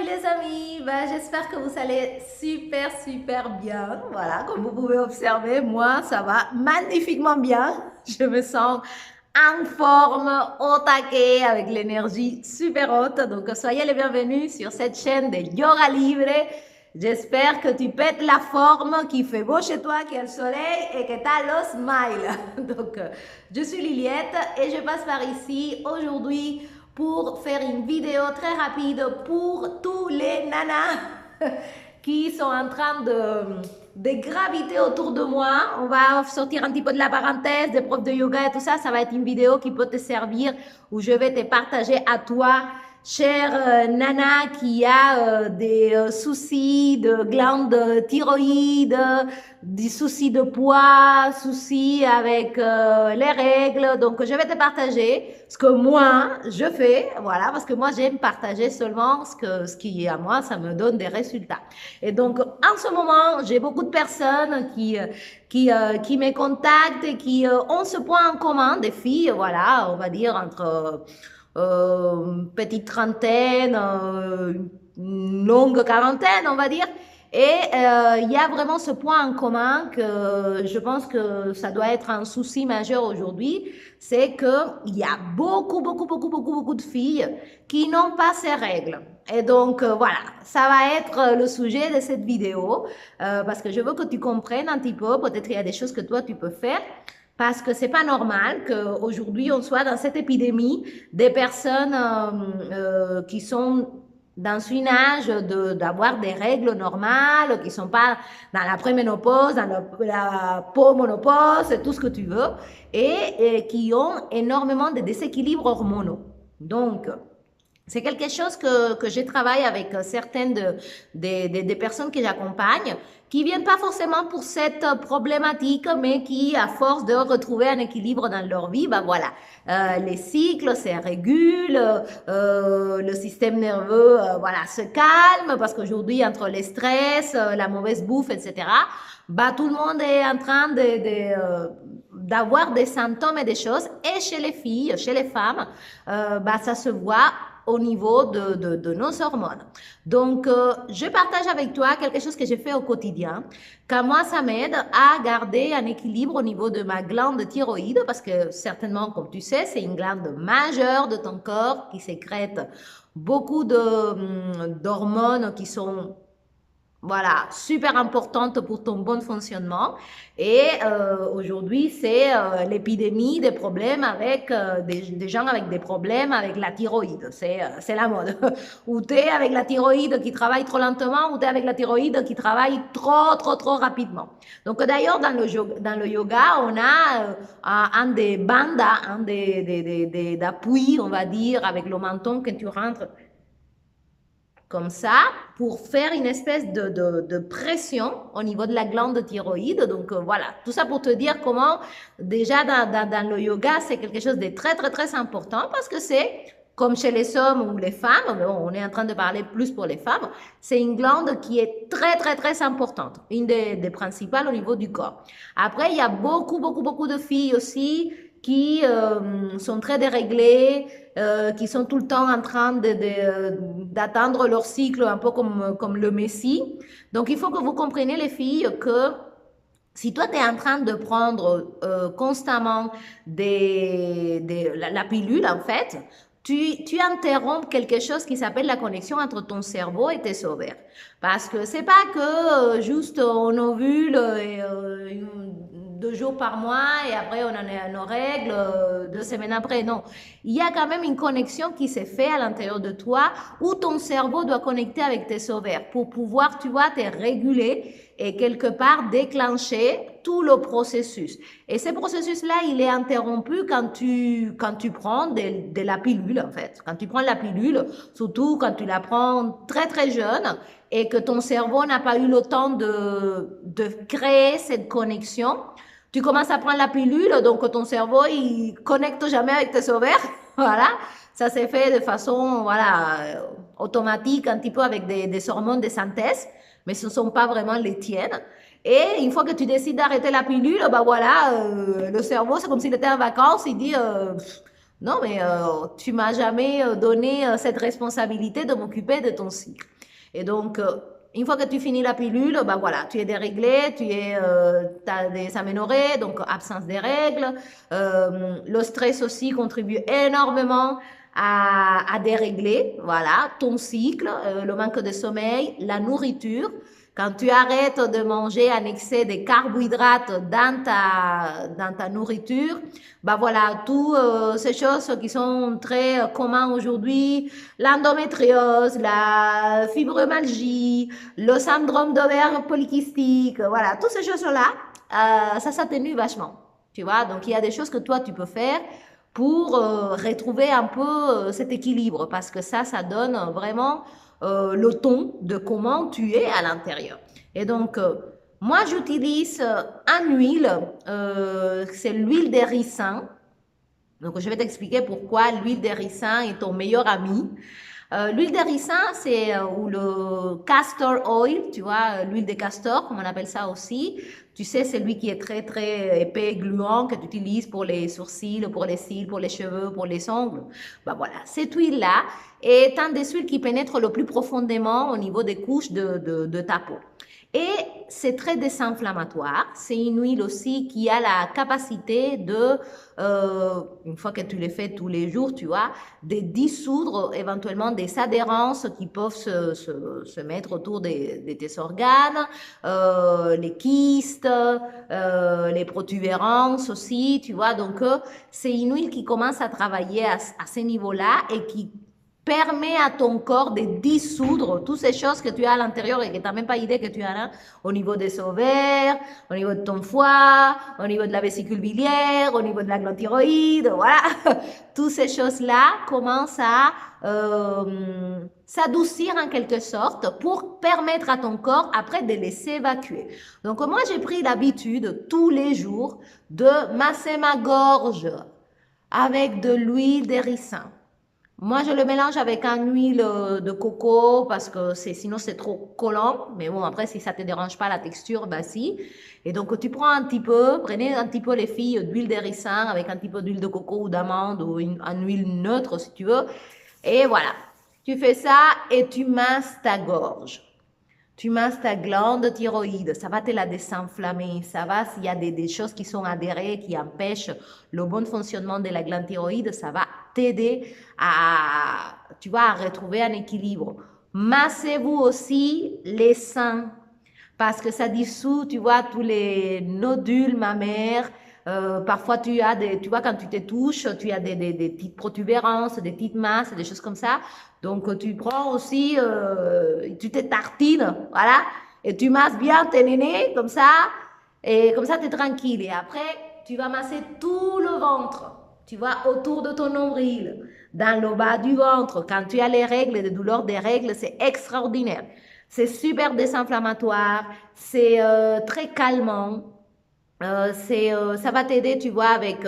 Salut les amis, j'espère que vous allez super bien. Voilà, comme vous pouvez observer, moi ça va magnifiquement bien. Je me sens en forme, au taquet, avec l'énergie super haute. Donc soyez les bienvenus sur cette chaîne de Yoga Libre. J'espère que tu pètes la forme, qu'il fait beau chez toi, qu'il y a le soleil et que tu as le smile. Donc je suis Liliette et je passe par ici aujourd'hui pour faire une vidéo très rapide pour tous les nanas qui sont en train de graviter autour de moi. On va sortir un petit peu de la parenthèse des profs de yoga et tout ça. Ça va être une vidéo qui peut te servir où je vais te partager à toi, chère nana qui a des soucis de glandes thyroïdes, des soucis de poids, soucis avec les règles. Donc, je vais te partager ce que moi, je fais. Voilà, parce que moi, j'aime partager seulement ce qui, à moi, ça me donne des résultats. Et donc, en ce moment, j'ai beaucoup de personnes qui me contactent et qui ont ce point en commun, des filles, voilà, on va dire entre petite trentaine, une longue quarantaine, on va dire. Et il y a vraiment ce point en commun que je pense que ça doit être un souci majeur aujourd'hui, c'est qu'il y a beaucoup de filles qui n'ont pas ces règles. Et donc, voilà, ça va être le sujet de cette vidéo, parce que je veux que tu comprennes un petit peu, peut-être il y a des choses que toi tu peux faire, parce que c'est pas normal qu'aujourd'hui on soit dans cette épidémie des personnes qui sont dans un âge d'avoir des règles normales, qui sont pas dans la préménopause, dans la post-ménopause, tout ce que tu veux, et qui ont énormément de déséquilibres hormonaux. Donc, c'est quelque chose que je travaille avec certaines des personnes que j'accompagne, qui viennent pas forcément pour cette problématique, mais qui, à force de retrouver un équilibre dans leur vie, bah voilà, les cycles se régulent, le système nerveux, voilà, se calme, parce qu'aujourd'hui, entre les stress, la mauvaise bouffe, etc., bah tout le monde est en train d'avoir des symptômes et des choses, et chez les filles, chez les femmes, bah ça se voit au niveau de nos hormones. Donc, je partage avec toi quelque chose que je fais au quotidien, car moi, ça m'aide à garder un équilibre au niveau de ma glande thyroïde, parce que certainement, comme tu sais, c'est une glande majeure de ton corps qui sécrète beaucoup d'hormones qui sont voilà, super importante pour ton bon fonctionnement. Et aujourd'hui, c'est l'épidémie des problèmes avec des gens avec des problèmes avec la thyroïde. C'est la mode. Ou tu es avec la thyroïde qui travaille trop lentement, ou tu es avec la thyroïde qui travaille trop rapidement. Donc d'ailleurs, dans le yoga, on a un des bandas, un des d'appuis, on va dire, avec le menton que tu rentres comme ça, pour faire une espèce de pression au niveau de la glande thyroïde. Donc voilà, tout ça pour te dire comment déjà dans le yoga, c'est quelque chose de très important, parce que c'est comme chez les hommes ou les femmes, mais bon, on est en train de parler plus pour les femmes, c'est une glande qui est très importante, une des principales au niveau du corps. Après, il y a beaucoup de filles aussi qui sont très déréglées, qui sont tout le temps en train d'attendre leur cycle, un peu comme le Messie. Donc, il faut que vous compreniez, les filles, que si toi, tu es en train de prendre constamment la pilule, en fait, tu interromps quelque chose qui s'appelle la connexion entre ton cerveau et tes ovaires. Parce que c'est pas que juste on ovule et 2 jours par mois et après on en est à nos règles 2 semaines après. Non, il y a quand même une connexion qui s'est faite à l'intérieur de toi où ton cerveau doit connecter avec tes ovaires pour pouvoir, tu vois, te réguler et quelque part déclencher tout le processus. Et ce processus-là, il est interrompu quand tu prends de la pilule, en fait. Quand tu prends la pilule, surtout quand tu la prends très jeune et que ton cerveau n'a pas eu le temps de créer cette connexion, tu commences à prendre la pilule, donc ton cerveau, il connecte jamais avec tes ovaires. Voilà. Ça s'est fait de façon, voilà, automatique, un petit peu avec des hormones de synthèse, mais ce ne sont pas vraiment les tiennes. Et une fois que tu décides d'arrêter la pilule, bah voilà, le cerveau, c'est comme s'il était en vacances, il dit non, mais tu m'as jamais donné cette responsabilité de m'occuper de ton cycle. Et donc, une fois que tu finis la pilule, bah voilà, tu es déréglé, t'as des aménorrhées, donc absence des règles. Le stress aussi contribue énormément à dérégler, voilà, ton cycle, le manque de sommeil, la nourriture. Quand tu arrêtes de manger en excès de carbohydrates dans ta nourriture, bah voilà, toutes ces choses qui sont très communes aujourd'hui, l'endométriose, la fibromyalgie, le syndrome d'ovaire polykystique, voilà, toutes ces choses-là, ça s'atténue vachement, tu vois. Donc, il y a des choses que toi, tu peux faire pour retrouver un peu cet équilibre, parce que ça donne vraiment le ton de comment tu es à l'intérieur. Et donc, moi, j'utilise une huile, c'est l'huile de ricin. Donc, je vais t'expliquer pourquoi l'huile de ricin est ton meilleur ami. L'huile de ricin, c'est ou le castor oil, tu vois, l'huile de castor, comme on appelle ça aussi. Tu sais, c'est lui qui est très, très épais, gluant, que tu utilises pour les sourcils, pour les cils, pour les cheveux, pour les ongles. Ben voilà, cette huile-là est un des huiles qui pénètre le plus profondément au niveau des couches de ta peau. Et c'est très désinflammatoire. C'est une huile aussi qui a la capacité de, une fois que tu les fais tous les jours, tu vois, de dissoudre éventuellement des adhérences qui peuvent se mettre autour de tes organes, les kystes, les protubérances aussi, tu vois. Donc, c'est une huile qui commence à travailler à ce niveau-là et qui permet à ton corps de dissoudre toutes ces choses que tu as à l'intérieur et que tu n'as même pas idée que tu en as au niveau des ovaires, au niveau de ton foie, au niveau de la vésicule biliaire, au niveau de la glande thyroïde, voilà. Toutes ces choses-là commencent à s'adoucir en quelque sorte pour permettre à ton corps après de les évacuer. Donc moi, j'ai pris l'habitude tous les jours de masser ma gorge avec de l'huile de ricin. Moi, je le mélange avec une huile de coco parce que sinon c'est trop collant. Mais bon, après, si ça te dérange pas la texture, bah si. Et donc, tu prends un petit peu, prenez un petit peu les filles d'huile de ricin avec un petit peu d'huile de coco ou d'amande ou une huile neutre si tu veux. Et voilà. Tu fais ça et tu masses ta gorge. Tu masses ta glande thyroïde, ça va te la désenflammer, ça va, s'il y a des choses qui sont adhérées, qui empêchent le bon fonctionnement de la glande thyroïde, ça va t'aider tu vois, à retrouver un équilibre. Massez-vous aussi les seins, parce que ça dissout, tu vois, tous les nodules mammaires. Parfois, tu vois, quand tu te touches, tu as des petites protubérances, des petites masses, des choses comme ça. Donc, tu prends aussi, tu te tartines, voilà, et tu masses bien tes nénés, comme ça, et comme ça, tu es tranquille. Et après, tu vas masser tout le ventre, tu vois, autour de ton nombril, dans le bas du ventre. Quand tu as les règles, les douleurs des règles, c'est extraordinaire. C'est super désinflammatoire, c'est très calmant. Ça va t'aider, tu vois, avec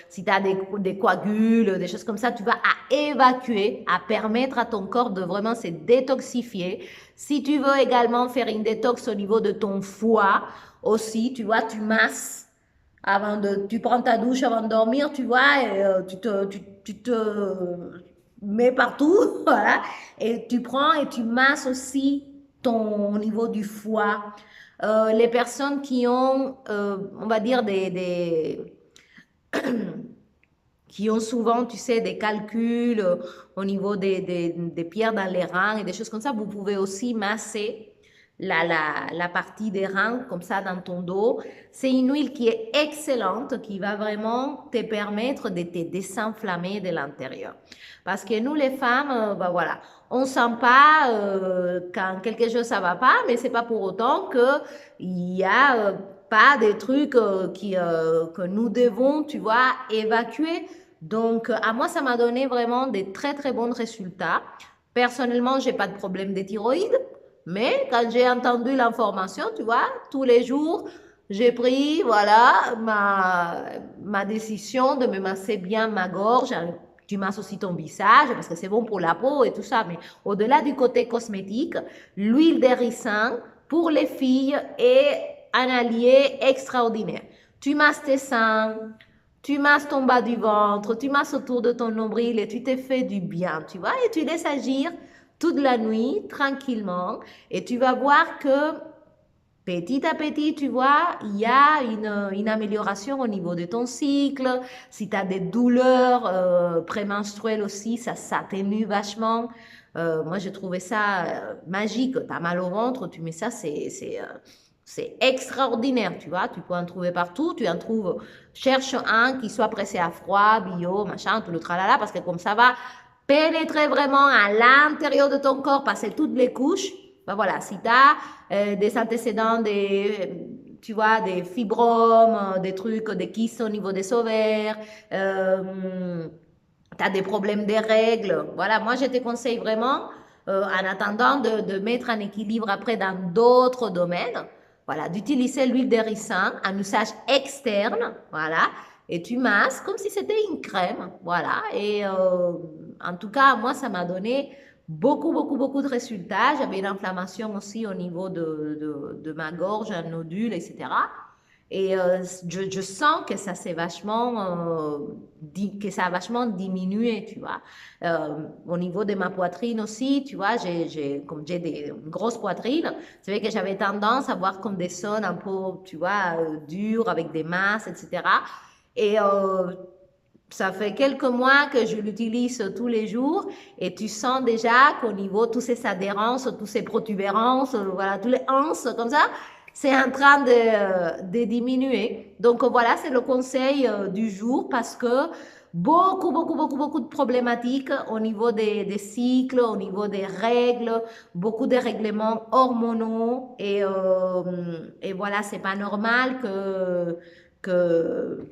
si tu as des coagules, des choses comme ça, tu vas à évacuer, à permettre à ton corps de vraiment se détoxifier. Si tu veux également faire une détox au niveau de ton foie aussi, tu vois, tu masses tu prends ta douche avant de dormir, tu vois, et tu te mets partout, voilà, et tu prends et tu masses aussi au niveau du foie. Les personnes qui ont, on va dire, qui ont souvent, tu sais, des calculs au niveau des pierres dans les reins et des choses comme ça, vous pouvez aussi masser la partie des reins comme ça dans ton dos. C'est une huile qui est excellente, qui va vraiment te permettre de te désenflammer de l'intérieur. Parce que nous, les femmes, bah voilà, on sent pas quand quelque chose ça va pas, mais c'est pas pour autant qu'il y a pas des trucs que nous devons, tu vois, évacuer. Donc, à moi, ça m'a donné vraiment des très, très bons résultats. Personnellement, j'ai pas de problème de thyroïde, mais quand j'ai entendu l'information, tu vois, tous les jours, j'ai pris, voilà, ma décision de me masser bien ma gorge. Tu masses aussi ton visage parce que c'est bon pour la peau et tout ça. Mais au-delà du côté cosmétique, l'huile de ricin pour les filles est un allié extraordinaire. Tu masses tes seins, tu masses ton bas du ventre, tu masses autour de ton nombril et tu te fais du bien, tu vois, et tu laisses agir toute la nuit, tranquillement, et tu vas voir que petit à petit, tu vois, il y a une amélioration au niveau de ton cycle. Si tu as des douleurs prémenstruelles aussi, ça s'atténue vachement. Moi, j'ai trouvé ça magique. Tu as mal au ventre, tu mets ça, c'est extraordinaire, tu vois. Tu peux en trouver partout. Tu en trouves, cherche un qui soit pressé à froid, bio, machin, tout le tralala, parce que comme ça va pénétrer vraiment à l'intérieur de ton corps, passer toutes les couches. Ben voilà, si tu as des antécédents, tu vois, des fibromes, des trucs, des kystes au niveau des ovaires, tu as des problèmes des règles. Voilà, moi, je te conseille vraiment, en attendant de mettre en équilibre après dans d'autres domaines, voilà, d'utiliser l'huile de ricin, un usage externe, voilà, et tu masses comme si c'était une crème, voilà, et en tout cas, moi, ça m'a donné beaucoup de résultats. J'avais une inflammation aussi au niveau de ma gorge, un nodule, etc. Et je sens que ça s'est vachement, que ça a vachement diminué, tu vois. Au niveau de ma poitrine aussi, tu vois, comme j'ai une grosse poitrine, c'est vrai que j'avais tendance à avoir comme des zones un peu, tu vois, dures, avec des masses, etc. Et ça fait quelques mois que je l'utilise tous les jours et tu sens déjà qu'au niveau de toutes ces adhérences, toutes ces protubérances, voilà, tous les anses comme ça, c'est en train de diminuer. Donc voilà, c'est le conseil du jour parce que beaucoup de problématiques au niveau des cycles, au niveau des règles, beaucoup de règlements hormonaux et voilà, c'est pas normal que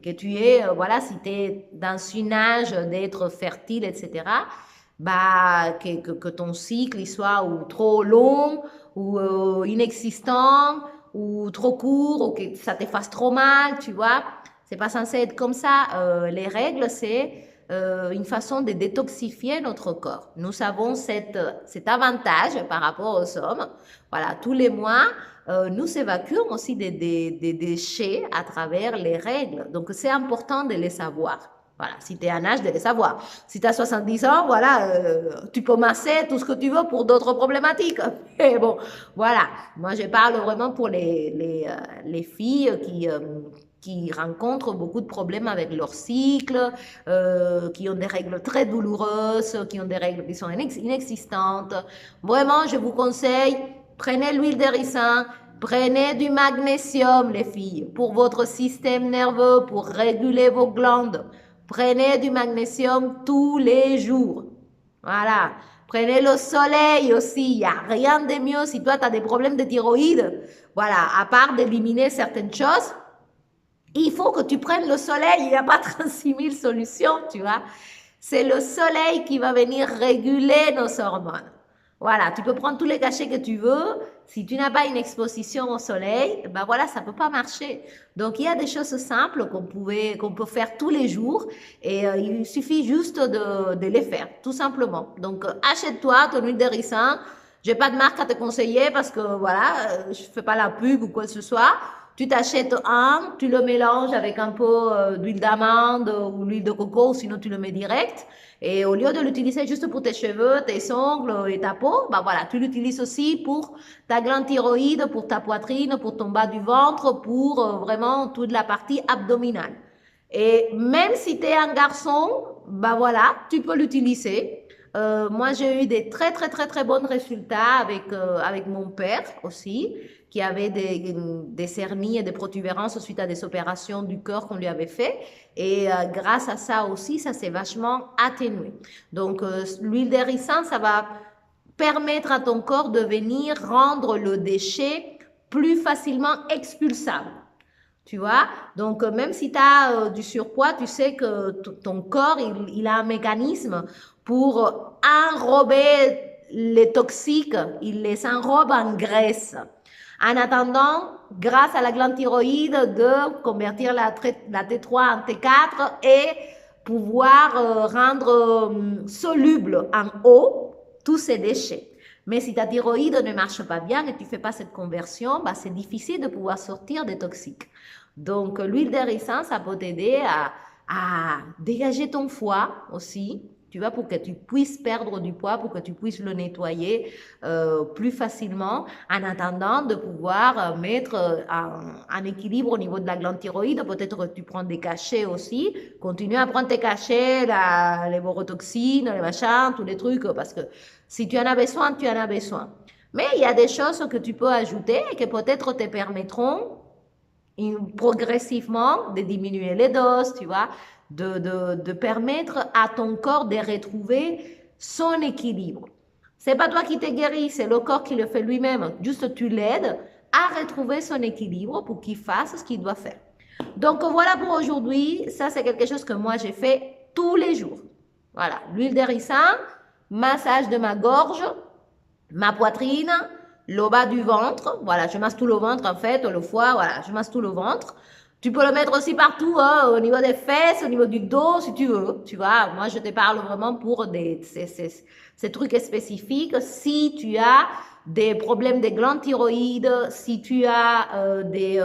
tu es, voilà, si tu es dans une âge d'être fertile, etc., bah, que ton cycle il soit ou trop long, ou inexistant, ou trop court, ou que ça te fasse trop mal, tu vois. C'est pas censé être comme ça. Les règles, c'est une façon de détoxifier notre corps. Nous avons cet avantage par rapport aux hommes. Voilà, tous les mois, nous évacuons aussi des déchets à travers les règles. Donc, c'est important de les savoir. Voilà, si tu es en âge de les savoir. Si tu as 70 ans, voilà, tu peux masser tout ce que tu veux pour d'autres problématiques. Et bon, voilà. Moi, je parle vraiment pour les filles qui rencontrent beaucoup de problèmes avec leur cycle, qui ont des règles très douloureuses, qui ont des règles qui sont inexistantes. Vraiment, je vous conseille, prenez l'huile de ricin, prenez du magnésium, les filles, pour votre système nerveux, pour réguler vos glandes. Prenez du magnésium tous les jours. Voilà. Prenez le soleil aussi. Il n'y a rien de mieux si toi, tu as des problèmes de thyroïde. Voilà. À part d'éliminer certaines choses, il faut que tu prennes le soleil. Il n'y a pas 36 000 solutions, tu vois. C'est le soleil qui va venir réguler nos hormones. Voilà, tu peux prendre tous les cachets que tu veux. Si tu n'as pas une exposition au soleil, ben voilà, ça ne peut pas marcher. Donc, il y a des choses simples qu'on peut faire tous les jours et il suffit juste de les faire, tout simplement. Donc, achète-toi ton huile de ricin. Je n'ai pas de marque à te conseiller parce que, voilà, je ne fais pas la pub ou quoi que ce soit. Tu t'achètes un, tu le mélanges avec un peu d'huile d'amande ou l'huile de coco, ou sinon tu le mets direct. Et au lieu de l'utiliser juste pour tes cheveux, tes ongles et ta peau, bah voilà, tu l'utilises aussi pour ta glande thyroïde, pour ta poitrine, pour ton bas du ventre, pour vraiment toute la partie abdominale. Et même si tu es un garçon, bah voilà, tu peux l'utiliser. Moi, j'ai eu des très bons résultats avec mon père aussi, qui avait des hernies et des protubérances suite à des opérations du cœur qu'on lui avait fait. Et grâce à ça aussi, ça s'est vachement atténué. Donc, l'huile de ricin, ça va permettre à ton corps de venir rendre le déchet plus facilement expulsable. Tu vois, donc même si tu as du surpoids, tu sais que ton corps, il a un mécanisme pour enrober les toxiques, il les enrobe en graisse. En attendant, grâce à la glande thyroïde, de convertir la T3 en T4 et pouvoir rendre soluble en eau tous ces déchets. Mais si ta thyroïde ne marche pas bien et tu ne fais pas cette conversion, bah, c'est difficile de pouvoir sortir des toxiques. Donc, l'huile de ricin, ça peut t'aider à dégager ton foie aussi, tu vois, pour que tu puisses perdre du poids, pour que tu puisses le nettoyer plus facilement, en attendant de pouvoir mettre un équilibre au niveau de la glande thyroïde. Peut-être que tu prends des cachets aussi. Continue à prendre tes cachets, les borotoxines, les machins, tous les trucs, parce que si tu en as besoin, tu en as besoin. Mais il y a des choses que tu peux ajouter et qui peut-être te permettront progressivement de diminuer les doses, tu vois, de permettre à ton corps de retrouver son équilibre. C'est pas toi qui te guéris, c'est le corps qui le fait lui-même. Juste tu l'aides à retrouver son équilibre pour qu'il fasse ce qu'il doit faire. Donc voilà pour aujourd'hui. Ça, c'est quelque chose que moi, j'ai fait tous les jours. Voilà, l'huile de ricin, massage de ma gorge, ma poitrine, le bas du ventre. Voilà, je masse tout le ventre en fait, le foie, voilà, je masse tout le ventre. Tu peux le mettre aussi partout, hein, au niveau des fesses, au niveau du dos, si tu veux. Tu vois, moi, je te parle vraiment pour ces trucs spécifiques. Si tu as des problèmes de glandes thyroïdes, si tu as des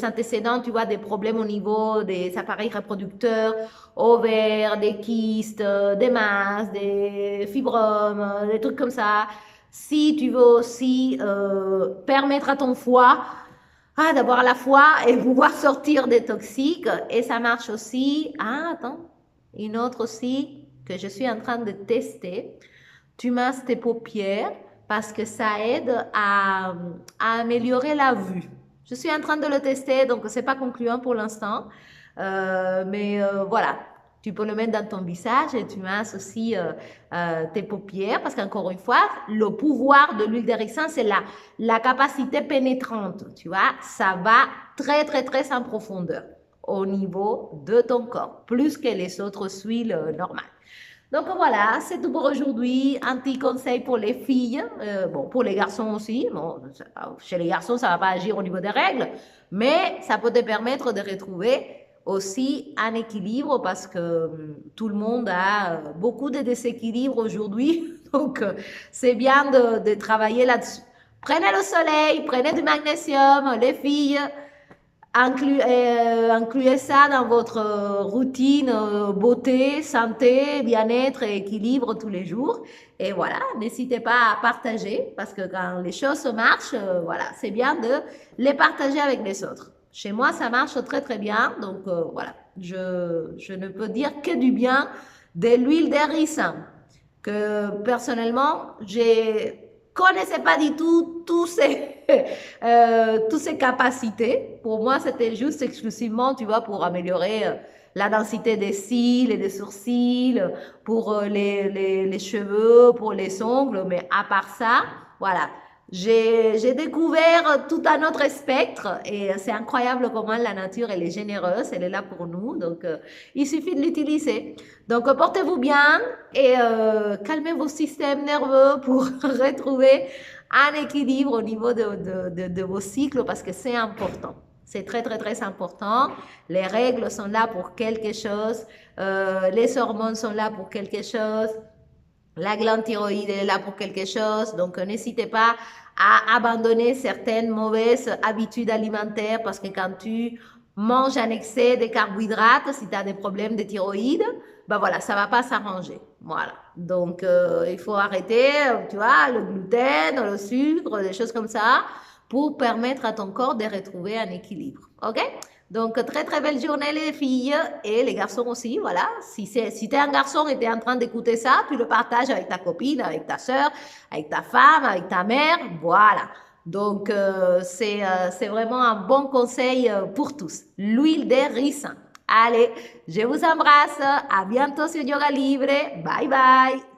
antécédents, tu vois, des problèmes au niveau des appareils reproducteurs, ovaires, des kystes, des masses, des fibromes, des trucs comme ça. Si tu veux aussi permettre à ton foie d'avoir la foi et pouvoir sortir des toxiques. Et ça marche aussi. Ah, attends, une autre aussi que je suis en train de tester. Tu masses tes paupières parce que ça aide à améliorer la vue. Je suis en train de le tester, donc ce n'est pas concluant pour l'instant. Mais voilà, tu peux le mettre dans ton visage et tu masses aussi tes paupières parce qu'encore une fois, le pouvoir de l'huile de ricin, c'est la capacité pénétrante, tu vois. Ça va très, très, très en profondeur au niveau de ton corps, plus que les autres huiles normales. Donc voilà, c'est tout pour aujourd'hui. Un petit conseil pour les filles, bon, pour les garçons aussi. Bon, chez les garçons, ça ne va pas agir au niveau des règles, mais ça peut te permettre de retrouver aussi un équilibre parce que tout le monde a beaucoup de déséquilibres aujourd'hui. Donc, c'est bien de travailler là-dessus. Prenez le soleil, prenez du magnésium, les filles. Incluez ça dans votre routine beauté, santé, bien-être et équilibre tous les jours. Et voilà, n'hésitez pas à partager parce que quand les choses marchent, voilà, c'est bien de les partager avec les autres. Chez moi, ça marche très très bien. Donc voilà, je ne peux dire que du bien de l'huile de ricin que personnellement, je connaissais pas du tout toutes ces capacités. Pour moi, c'était juste exclusivement, tu vois, pour améliorer la densité des cils et des sourcils, pour les cheveux, pour les ongles. Mais à part ça, voilà, j'ai découvert tout un autre spectre et c'est incroyable comment la nature, elle est généreuse, elle est là pour nous. Donc, il suffit de l'utiliser. Donc, portez-vous bien et calmez vos systèmes nerveux pour retrouver un équilibre au niveau de vos cycles parce que c'est important. C'est très, très, très important. Les règles sont là pour quelque chose. Les hormones sont là pour quelque chose. La glande thyroïde est là pour quelque chose. Donc, n'hésitez pas à abandonner certaines mauvaises habitudes alimentaires parce que quand tu manges un excès de carbohydrates, si tu as des problèmes de thyroïde, ben voilà, ça ne va pas s'arranger. Voilà. Donc, il faut arrêter, tu vois, le gluten, le sucre, des choses comme ça pour permettre à ton corps de retrouver un équilibre. OK? Donc, très, très belle journée les filles et les garçons aussi, voilà. Si tu es un garçon et tu es en train d'écouter ça, tu le partages avec ta copine, avec ta soeur, avec ta femme, avec ta mère, voilà. Donc, c'est vraiment un bon conseil pour tous. L'huile de ricin. Allez, je vous embrasse. À bientôt sur Yoga Libre. Bye bye.